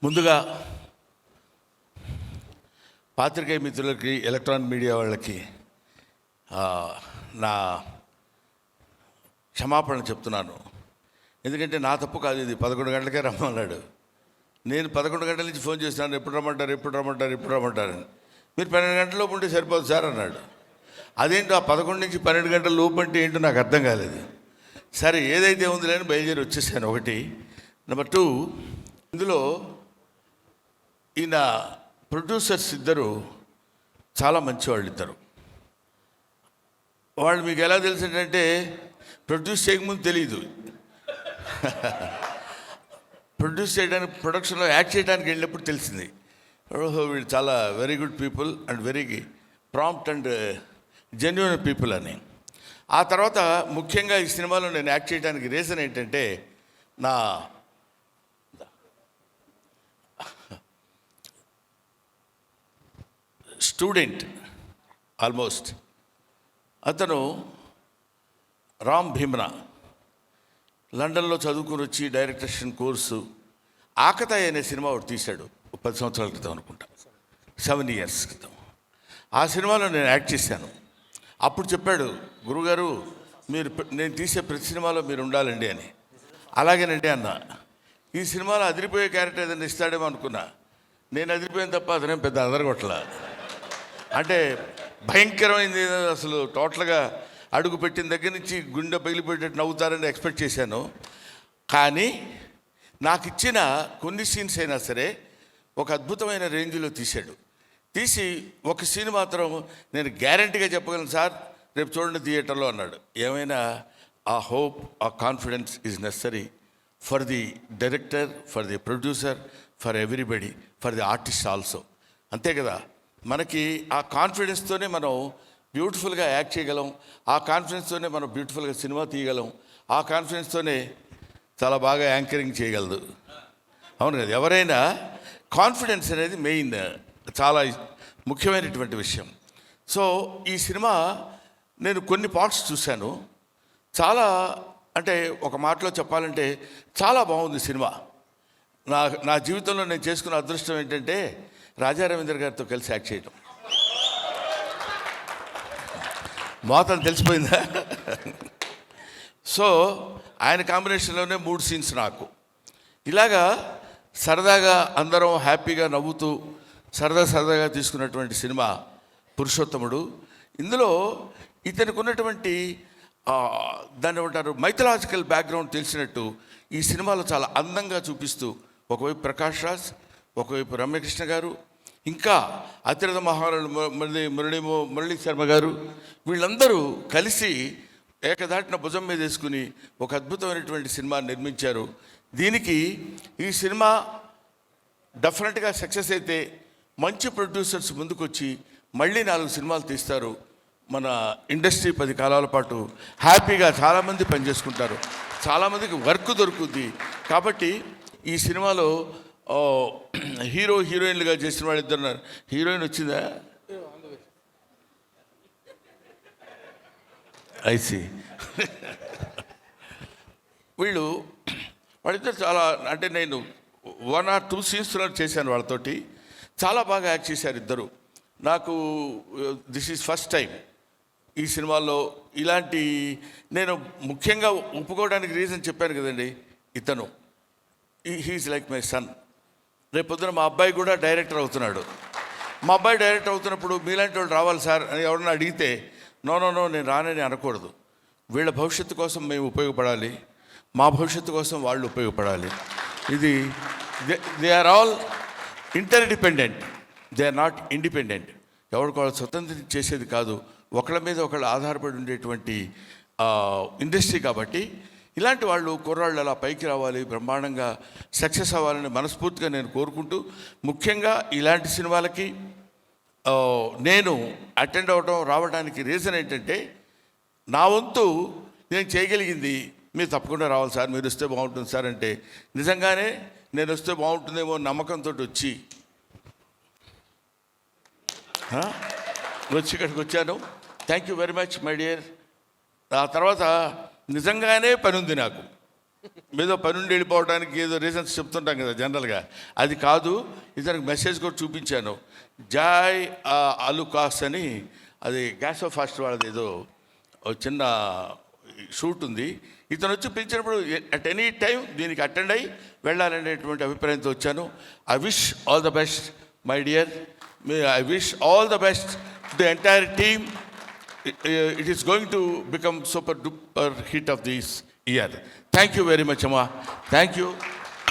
ముందుగా పాత్రికేయ మిత్రులకి, ఎలక్ట్రానిక్ మీడియా వాళ్ళకి నా క్షమాపణ చెప్తున్నాను. ఎందుకంటే నా తప్పు కాదు, ఇది 11 గంటలకే రమ్మన్నాడు. నేను 11 గంటల నుంచి ఫోన్ చేస్తున్నాను, ఎప్పుడు రమ్మంటారు. మీరు 12 గంటల లోపు ఉంటే సరిపోదు సార్ అన్నాడు. అదేంటో ఆ 11 నుంచి 12 గంటల లోపు అంటే ఏంటో నాకు అర్థం కాలేదు. సరే ఏదైతే ఉంది లేని బయలుదేరి వచ్చేసాను. ఒకటి. నెంబర్ 2, ఇందులో ఈయన ప్రొడ్యూసర్స్ ఇద్దరు చాలా మంచివాళ్ళు. ఇద్దరు వాళ్ళు మీకు ఎలా తెలిసిందంటే ప్రొడ్యూస్ చేయకముందు తెలియదు. ప్రొడ్యూస్ చేయడానికి, ప్రొడక్షన్లో యాక్ట్ చేయడానికి వెళ్ళినప్పుడు తెలిసింది, ఓహో వీళ్ళు చాలా very good people and very prompt and genuine people అని. ఆ తర్వాత ముఖ్యంగా ఈ సినిమాలో నేను యాక్ట్ చేయడానికి రీజన్ ఏంటంటే, నా స్టూడెంట్ ఆల్మోస్ట్, అతను రామ్ భీమ్రా లండన్లో చదువుకుని వచ్చి డైరెక్షన్ కోర్సు ఆకతాయి అనే సినిమా ఒకటి తీశాడు 10 సంవత్సరాల క్రితం అనుకుంటా, 7 years క్రితం. ఆ సినిమాలో నేను యాక్ట్ చేశాను. అప్పుడు చెప్పాడు, గురుగారు మీరు నేను తీసే ప్రతి సినిమాలో మీరు ఉండాలండి అని. అలాగేనండి అన్న. ఈ సినిమాలో అదిరిపోయే క్యారెక్టర్ ఏదైనా ఇస్తాడేమో అనుకున్నా. నేను అదిరిపోయాను తప్ప అతనేం పెద్ద అదరగొట్టల. అంటే భయంకరమైంది, అసలు టోటల్గా అడుగు పెట్టిన దగ్గర నుంచి గుండె పగిలిపోయేటట్టు నవ్వుతారని ఎక్స్పెక్ట్ చేశాను. కానీ నాకు ఇచ్చిన కొన్ని సీన్స్ అయినా సరే ఒక అద్భుతమైన రేంజ్లో తీశాడు. తీసి ఒక సీన్ మాత్రం నేను గ్యారంటీగా చెప్పగలను సార్, రేపు చూడండి థియేటర్లో అన్నాడు. ఏమైనా ఆ హోప్, ఆ confidence is necessary for the director, for the producer, for everybody, for the artist also. అంతే కదా, మనకి ఆ కాన్ఫిడెన్స్తోనే మనం బ్యూటిఫుల్గా యాక్ట్ చేయగలం. ఆ కాన్ఫిడెన్స్తోనే మనం బ్యూటిఫుల్గా సినిమా తీయగలం. ఆ కాన్ఫిడెన్స్తోనే చాలా బాగా యాంకరింగ్ చేయగలదు. అవును కదా, ఎవరైనా కాన్ఫిడెన్స్ అనేది మెయిన్, చాలా ముఖ్యమైనటువంటి విషయం. సో ఈ సినిమా నేను కొన్ని పార్ట్స్ చూశాను. చాలా, అంటే ఒక మాటలో చెప్పాలంటే చాలా బాగుంది సినిమా. నా జీవితంలో నేను చేసుకున్న అదృష్టం ఏంటంటే రాజా రవీంద్ర గారితో కలిసి యాక్ట్ చేయడం. మోతం తెలిసిపోయిందా? సో ఆయన కాంబినేషన్లోనే 3 సీన్స్ నాకు. ఇలాగా సరదాగా అందరం హ్యాపీగా నవ్వుతూ సరదాగా తీసుకున్నటువంటి సినిమా పురుషోత్తముడు. ఇందులో ఇతనికి ఉన్నటువంటి దాన్ని ఏమంటారు, మైథలాజికల్ బ్యాక్గ్రౌండ్ తెలిసినట్టు ఈ సినిమాలో చాలా అందంగా చూపిస్తూ, ఒకవైపు ప్రకాష్ రాజ్, ఒకవైపు రమ్యకృష్ణ గారు, ఇంకా అతిరథ మహారాజు మురళీ శర్మ గారు, వీళ్ళందరూ కలిసి ఏకదాటిన భుజం మీద వేసుకుని ఒక అద్భుతమైనటువంటి సినిమా నిర్మించారు. దీనికి ఈ సినిమా డెఫినెట్గా సక్సెస్ అయితే మంచి ప్రొడ్యూసర్స్ ముందుకొచ్చి మళ్ళీ 4 సినిమాలు తీస్తారు. మన ఇండస్ట్రీ 10 కాలాల పాటు హ్యాపీగా చాలామంది పనిచేసుకుంటారు, చాలామందికి వర్క్ దొరుకుద్ది. కాబట్టి ఈ సినిమాలో హీరో హీరోయిన్లుగా చేసిన వాళ్ళు 2 ఉన్నారు. హీరోయిన్ వచ్చిందా? ఐసి. వాళ్ళిద్దరు చాలా, అంటే నేను 1 or 2 సీన్స్లో చేశాను వాళ్ళతోటి. చాలా బాగా యాక్ట్ చేశారు ఇద్దరు. నాకు దిస్ ఈజ్ ఫస్ట్ టైం ఈ సినిమాలో ఇలాంటి, నేను ముఖ్యంగా ఒప్పుకోవడానికి రీజన్ చెప్పాను కదండి, ఇతను హీఈస్ లైక్ మై సన్. రేపొద్దున మా అబ్బాయి కూడా డైరెక్టర్ అవుతున్నాడు. మా అబ్బాయి డైరెక్టర్ అవుతున్నప్పుడు మీలాంటి వాళ్ళు రావాలి సార్ అని ఎవరన్నా అడిగితే నో నేను రానని అనకూడదు. వీళ్ళ భవిష్యత్తు కోసం మేము ఉపయోగపడాలి, మా భవిష్యత్తు కోసం వాళ్ళు ఉపయోగపడాలి. ఇది they are all interdependent, they are not independent. ఎవరికి వాళ్ళు స్వతంత్రం చేసేది కాదు, ఒకళ్ళ మీద ఒకళ్ళు ఆధారపడి ఉండేటువంటి ఇండస్ట్రీ. కాబట్టి ఇలాంటి వాళ్ళు, కుర్రాళ్ళు అలా పైకి రావాలి, బ్రహ్మాండంగా సక్సెస్ అవ్వాలని మనస్ఫూర్తిగా నేను కోరుకుంటూ, ముఖ్యంగా ఇలాంటి సినిమాలకి నేను అటెండ్ రావడానికి రీజన్ ఏంటంటే, నా వంతు నేను చేయగలిగింది మీరు తప్పకుండా రావాలి సార్, మీరు వస్తే బాగుంటుంది సార్ అంటే, నిజంగానే నేను వస్తే బాగుంటుందేమో నమ్మకంతో వచ్చి ఇక్కడికి వచ్చాను. Thank you very much my dear. ఆ తర్వాత నిజంగానే పని ఉంది నాకు. ఏదో పనుండి వెళ్ళిపోవడానికి ఏదో రీజన్స్ చెప్తుంటాం కదా జనరల్గా, అది కాదు. ఇతనికి మెసేజ్ కూడా చూపించాను. జాయ్ అలుకాస్ అని, అది గ్యాస్ ఆఫ్ ఫాస్ట్ వాళ్ళది ఏదో ఒక చిన్న షూట్ ఉంది. ఇతను వచ్చి పిలిచినప్పుడు అట్ ఎనీ టైం దీనికి అటెండ్ అయ్యి వెళ్ళాలనేటువంటి అభిప్రాయంతో వచ్చాను. I wish all the best my dear. I wish all the best to the entire team. It is going to become super duper hit of this year. Thank you very much, Amma. Thank you.